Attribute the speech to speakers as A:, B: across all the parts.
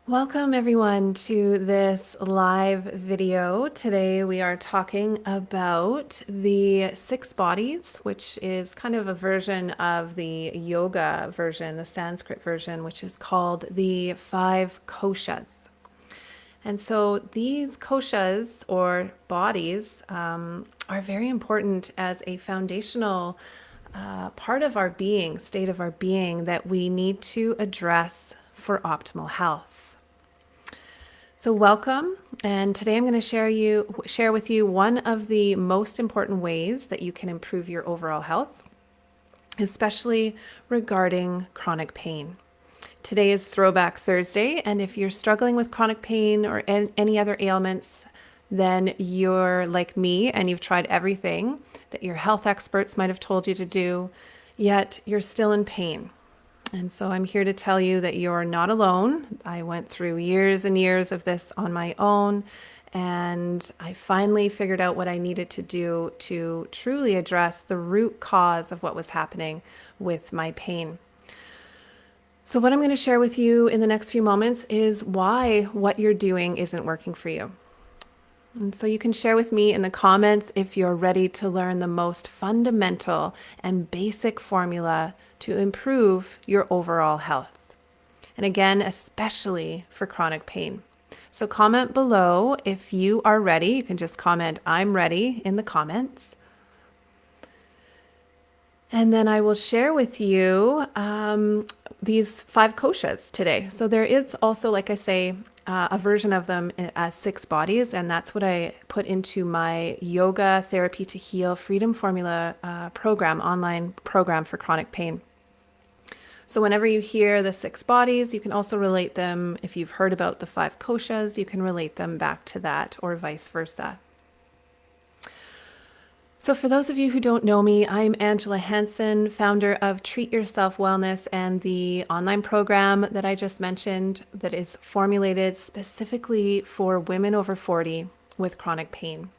A: Welcome everyone to this live video. Today we are talking about the 6 bodies, which is kind of a version of the yoga version, the Sanskrit version, which is called the 5 Koshas. And so these koshas or bodies are very important as a foundational part of our being, state of our being that we need to address for optimal health. So welcome, and today I'm going to share with you one of the most important ways that you can improve your overall health, especially regarding chronic pain. Today is Throwback Thursday, and if you're struggling with chronic pain or any other ailments, then you're like me and you've tried everything that your health experts might have told you to do, yet you're still in pain. And so I'm here to tell you that you're not alone. I went through years and years of this on my own, and I finally figured out what I needed to do to truly address the root cause of what was happening with my pain. So what I'm going to share with you in the next few moments is why what you're doing isn't working for you. And so you can share with me in the comments if you're ready to learn the most fundamental and basic formula to improve your overall health. And again, especially for chronic pain. So comment below if you are ready. You can just comment, "I'm ready" in the comments. And then I will share with you these 5 koshas today. So there is also, like I say, a version of them as 6 bodies, and that's what I put into my Yoga Therapy to Heal Freedom Formula program, online program for chronic pain. So whenever you hear the 6 bodies, you can also relate them. If you've heard about the 5 koshas, you can relate them back to that, or vice versa. So for those of you who don't know me, I'm Angela Hansen, founder of Treat Yourself Wellness and the online program that I just mentioned that is formulated specifically for women over 40 with chronic pain.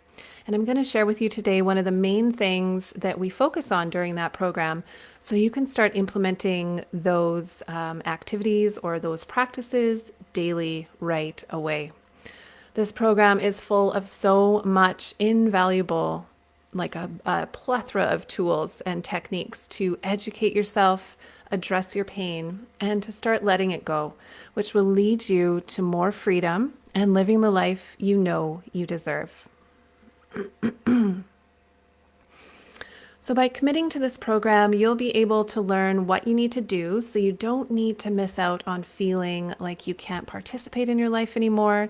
A: And I'm going to share with you today one of the main things that we focus on during that program so you can start implementing those activities or those practices daily right away. This program is full of so much invaluable, like a plethora of tools and techniques to educate yourself, address your pain, and to start letting it go, which will lead you to more freedom and living the life you know you deserve. So by committing to this program, you'll be able to learn what you need to do so you don't need to miss out on feeling like you can't participate in your life anymore.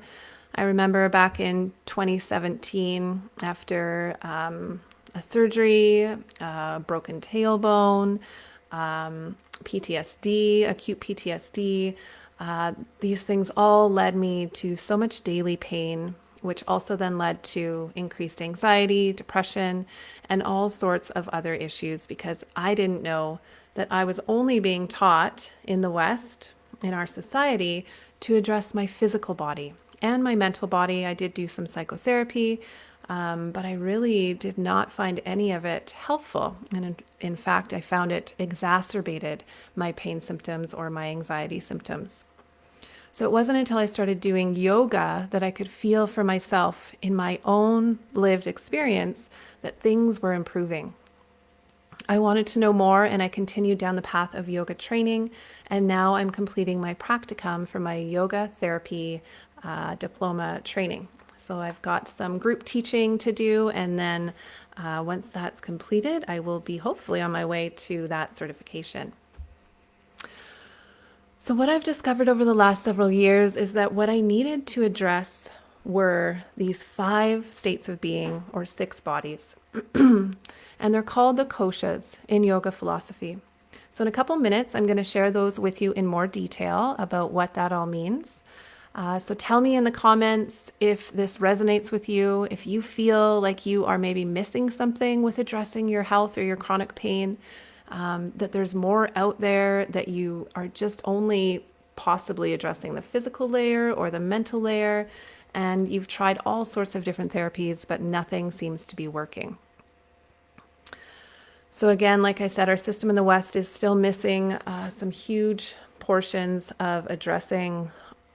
A: I remember back in 2017, after a surgery, a broken tailbone, PTSD, acute PTSD, these things all led me to so much daily pain, which also then led to increased anxiety, depression, and all sorts of other issues because I didn't know that I was only being taught in the West, in our society, to address my physical body and my mental body. I did do some psychotherapy, but I really did not find any of it helpful. And in fact, I found it exacerbated my pain symptoms or my anxiety symptoms. So it wasn't until I started doing yoga that I could feel for myself in my own lived experience that things were improving. I wanted to know more, and I continued down the path of yoga training, and now I'm completing my practicum for my yoga therapy diploma training. So I've got some group teaching to do, and then once that's completed, I will be hopefully on my way to that certification. So what I've discovered over the last several years is that what I needed to address were these 5 states of being, or 6 bodies. And they're called the koshas in yoga philosophy. So in a couple minutes, I'm going to share those with you in more detail about what that all means. So tell me in the comments if this resonates with you, if you feel like you are maybe missing something with addressing your health or your chronic pain, that there's more out there, that you are just only possibly addressing the physical layer or the mental layer, and you've tried all sorts of different therapies, but nothing seems to be working. So again, like I said, our system in the West is still missing some huge portions of addressing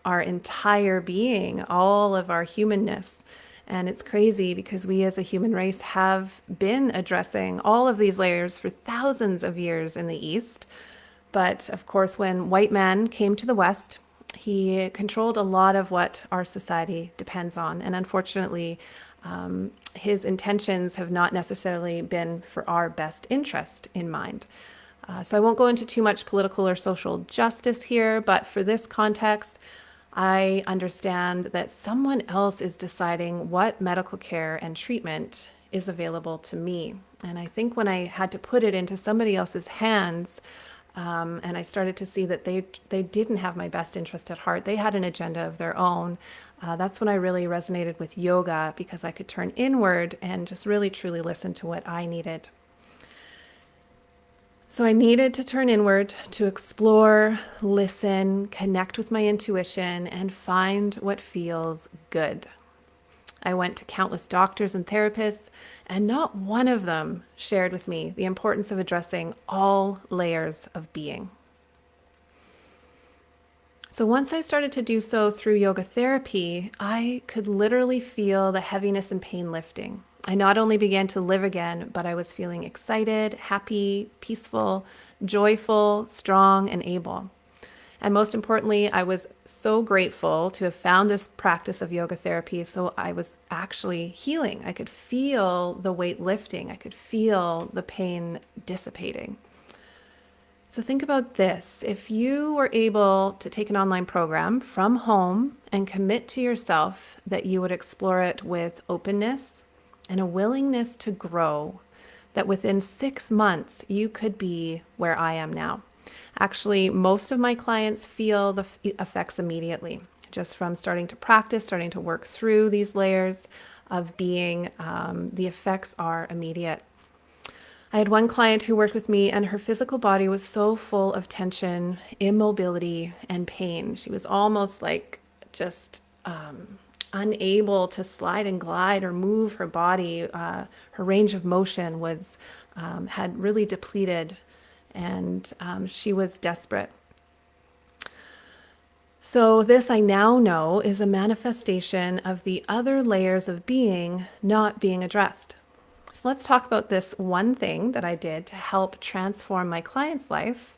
A: our entire being, all of our humanness. And it's crazy because we as a human race have been addressing all of these layers for thousands of years in the East. But of course, when white man came to the West, he controlled a lot of what our society depends on. And unfortunately, his intentions have not necessarily been for our best interest in mind. So I won't go into too much political or social justice here, but for this context, I understand that someone else is deciding what medical care and treatment is available to me. And I think when I had to put it into somebody else's hands, and I started to see that they didn't have my best interest at heart. They had an agenda of their own. That's when I really resonated with yoga, because I could turn inward and just really truly listen to what I needed. So I needed to turn inward to explore, listen, connect with my intuition, and find what feels good. I went to countless doctors and therapists, and not one of them shared with me the importance of addressing all layers of being. So once I started to do so through yoga therapy, I could literally feel the heaviness and pain lifting. I not only began to live again, but I was feeling excited, happy, peaceful, joyful, strong, and able. And most importantly, I was so grateful to have found this practice of yoga therapy. So I was actually healing. I could feel the weight lifting. I could feel the pain dissipating. So think about this. If you were able to take an online program from home and commit to yourself that you would explore it with openness and a willingness to grow, that within 6 months you could be where I am now. Actually, most of my clients feel the effects immediately, just from starting to practice, starting to work through these layers of being. The effects are immediate. I had one client who worked with me, and her physical body was so full of tension, immobility, and pain. She was almost like just unable to slide and glide or move her body. Her range of motion was had really depleted, and she was desperate. So this, I now know, is a manifestation of the other layers of being not being addressed. So let's talk about this one thing that I did to help transform my client's life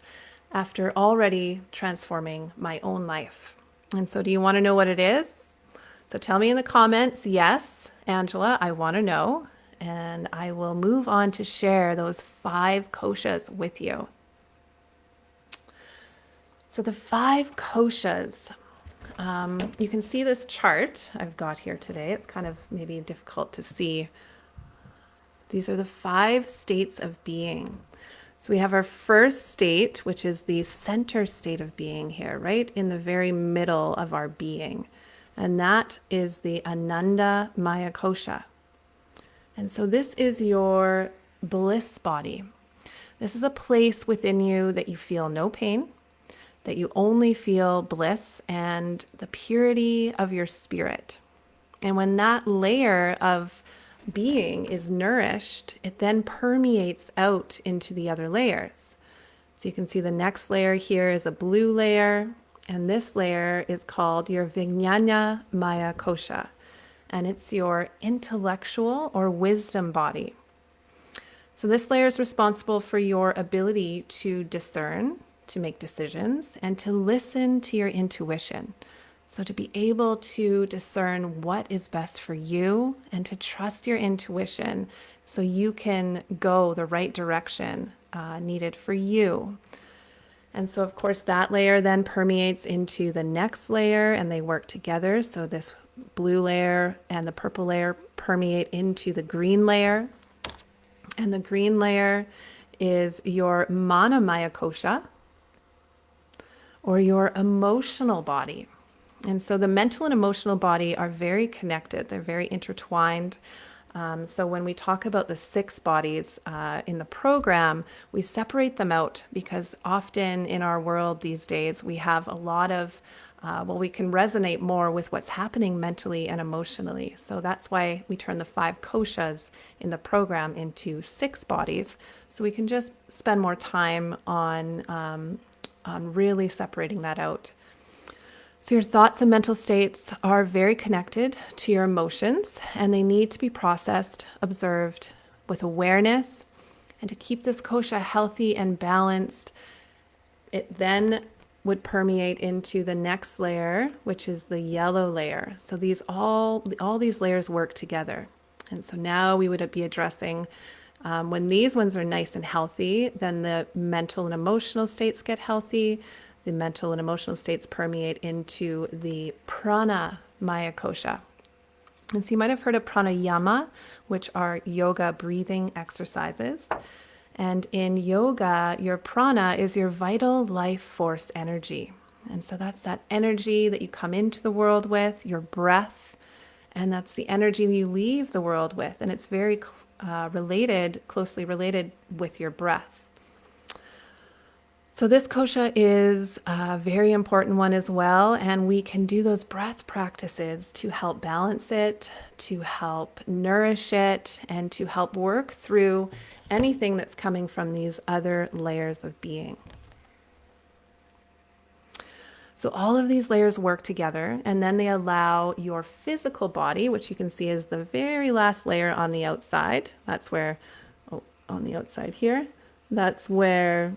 A: after already transforming my own life. And so do you want to know what it is? So tell me in the comments, yes, Angela, I want to know. And I will move on to share those 5 koshas with you. So the 5 koshas, you can see this chart I've got here today. It's kind of maybe difficult to see. These are the 5 states of being. So we have our first state, which is the center state of being here, right in the very middle of our being. And that is the Ananda Maya Kosha. And so this is your bliss body. This is a place within you that you feel no pain, that you only feel bliss and the purity of your spirit. And when that layer of being is nourished, it then permeates out into the other layers. So you can see the next layer here is a blue layer, and this layer is called your Vijnana Maya Kosha, and it's your intellectual or wisdom body. So this layer is responsible for your ability to discern, to make decisions, and to listen to your intuition. So to be able to discern what is best for you and to trust your intuition so you can go the right direction needed for you. And so of course that layer then permeates into the next layer and they work together. So this blue layer and the purple layer permeate into the green layer. And the green layer is your Manamaya Kosha, or your emotional body. And so the mental and emotional body are very connected. They're very intertwined. So when we talk about the 6 bodies in the program, we separate them out because often in our world these days, we have a lot of well, we can resonate more with what's happening mentally and emotionally. So that's why we turn the 5 koshas in the program into 6 bodies. So we can just spend more time on really separating that out. So your thoughts and mental states are very connected to your emotions, and they need to be processed, observed with awareness. And to keep this kosha healthy and balanced, it then would permeate into the next layer, which is the yellow layer. So these all these layers work together. And so now we would be addressing when these ones are nice and healthy, then the mental and emotional states get healthy. The mental and emotional states permeate into the prana maya kosha. And so you might have heard of pranayama, which are yoga breathing exercises. And in yoga, your prana is your vital life force energy. And so that's that energy that you come into the world with, your breath, and that's the energy you leave the world with. And it's very closely related with your breath. So this kosha is a very important one as well, and we can do those breath practices to help balance it, to help nourish it, and to help work through anything that's coming from these other layers of being. So all of these layers work together, and then they allow your physical body, which you can see is the very last layer on the outside. That's where, on the outside here, that's where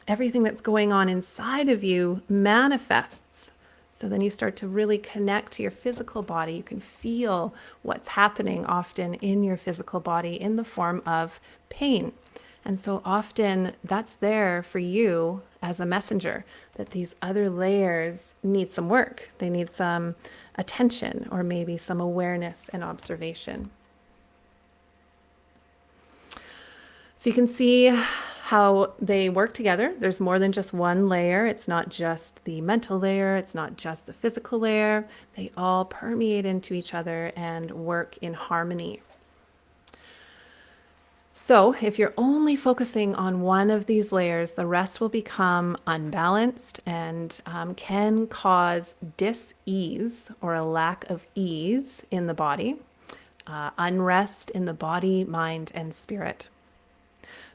A: everything that's going on inside of you manifests. So then you start to really connect to your physical body. You can feel what's happening often in your physical body in the form of pain. And so often that's there for you as a messenger, that these other layers need some work. They need some attention or maybe some awareness and observation. So you can see how they work together. There's more than just one layer. It's not just the mental layer. It's not just the physical layer. They all permeate into each other and work in harmony. So if you're only focusing on one of these layers, the rest will become unbalanced and can cause dis-ease or a lack of ease in the body, unrest in the body, mind, and spirit.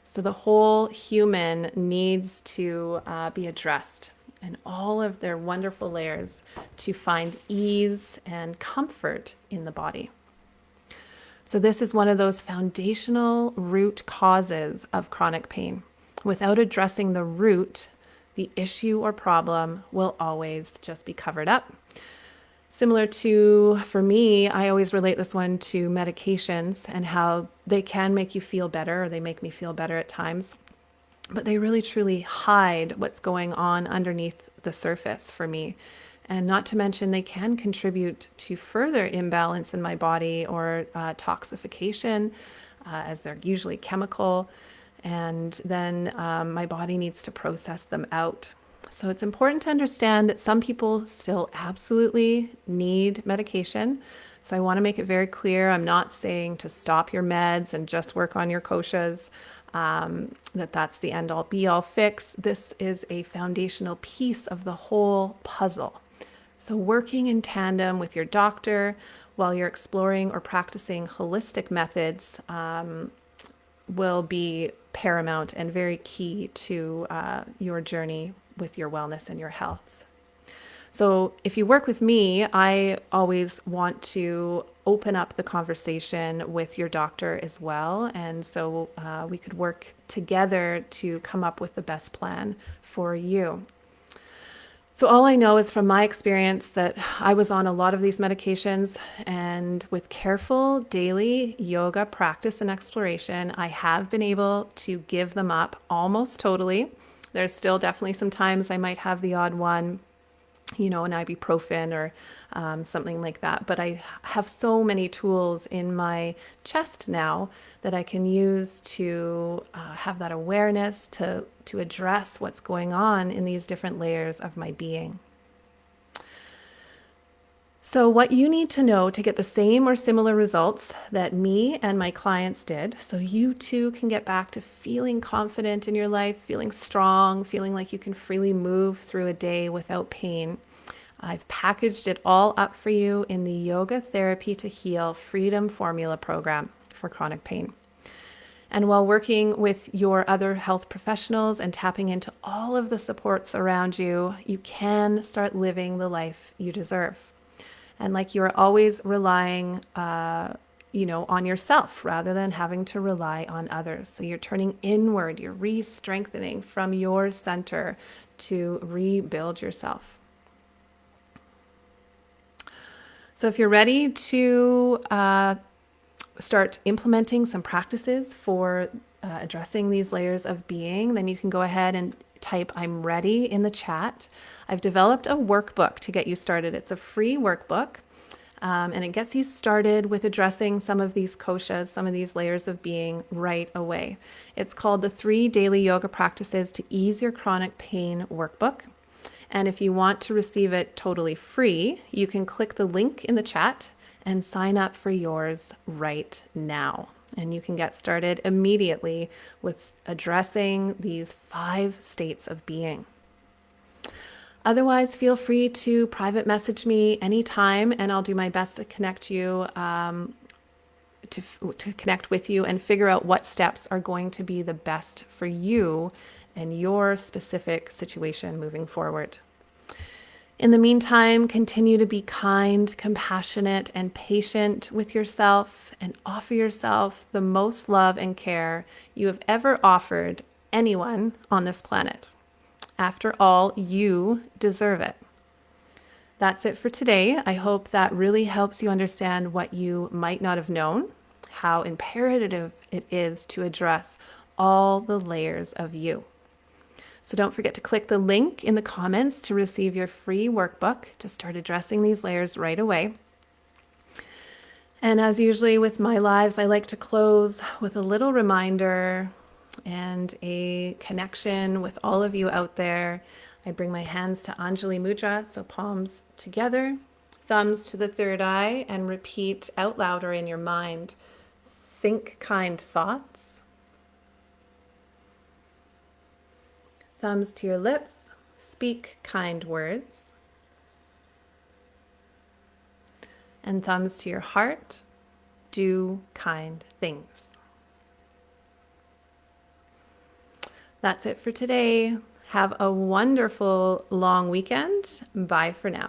A: So the whole human needs to be addressed and all of their wonderful layers to find ease and comfort in the body. So this is one of those foundational root causes of chronic pain. Without addressing the root, the issue or problem will always just be covered up. Similar to, for me, I always relate this one to medications and how they can make you feel better, or they make me feel better at times, but they really truly hide what's going on underneath the surface for me. And not to mention, they can contribute to further imbalance in my body or toxification, as they're usually chemical. And then my body needs to process them out. So it's important to understand that some people still absolutely need medication. So I want to make it very clear, I'm not saying to stop your meds and just work on your koshas, that's the end-all be-all fix. This is a foundational piece of the whole puzzle. So working in tandem with your doctor while you're exploring or practicing holistic methods will be paramount and very key to your journey with your wellness and your health. So if you work with me, I always want to open up the conversation with your doctor as well. And so we could work together to come up with the best plan for you. So all I know is from my experience that I was on a lot of these medications, and with careful daily yoga practice and exploration, I have been able to give them up almost totally. There's still definitely some times I might have the odd one, an ibuprofen or something like that. But I have so many tools in my chest now that I can use to have that awareness to address what's going on in these different layers of my being. So, what you need to know to get the same or similar results that me and my clients did, so you too can get back to feeling confident in your life, feeling strong, feeling like you can freely move through a day without pain. I've packaged it all up for you in the Yoga Therapy to Heal Freedom Formula program for chronic pain. And while working with your other health professionals and tapping into all of the supports around you, you can start living the life you deserve. And like you're always relying, on yourself rather than having to rely on others. So you're turning inward, you're re-strengthening from your center to rebuild yourself. So if you're ready to start implementing some practices for addressing these layers of being, then you can go ahead and type "I'm ready" in the chat. I've developed a workbook to get you started. It's a free workbook, and it gets you started with addressing some of these koshas, some of these layers of being right away. It's called the 3 Daily Yoga Practices to Ease Your Chronic Pain workbook. And if you want to receive it totally free, you can click the link in the chat and sign up for yours right now. And you can get started immediately with addressing these 5 states of being. Otherwise, feel free to private message me anytime, and I'll do my best to connect you, to connect with you and figure out what steps are going to be the best for you and your specific situation moving forward. In the meantime, continue to be kind, compassionate, and patient with yourself, and offer yourself the most love and care you have ever offered anyone on this planet. After all, you deserve it. That's it for today. I hope that really helps you understand what you might not have known, how imperative it is to address all the layers of you. So don't forget to click the link in the comments to receive your free workbook to start addressing these layers right away. And as usually with my lives, I like to close with a little reminder and a connection with all of you out there. I bring my hands to Anjali Mudra, so palms together, thumbs to the third eye, and repeat out loud or in your mind, think kind thoughts. Thumbs to your lips, speak kind words. And thumbs to your heart, do kind things. That's it for today. Have a wonderful long weekend. Bye for now.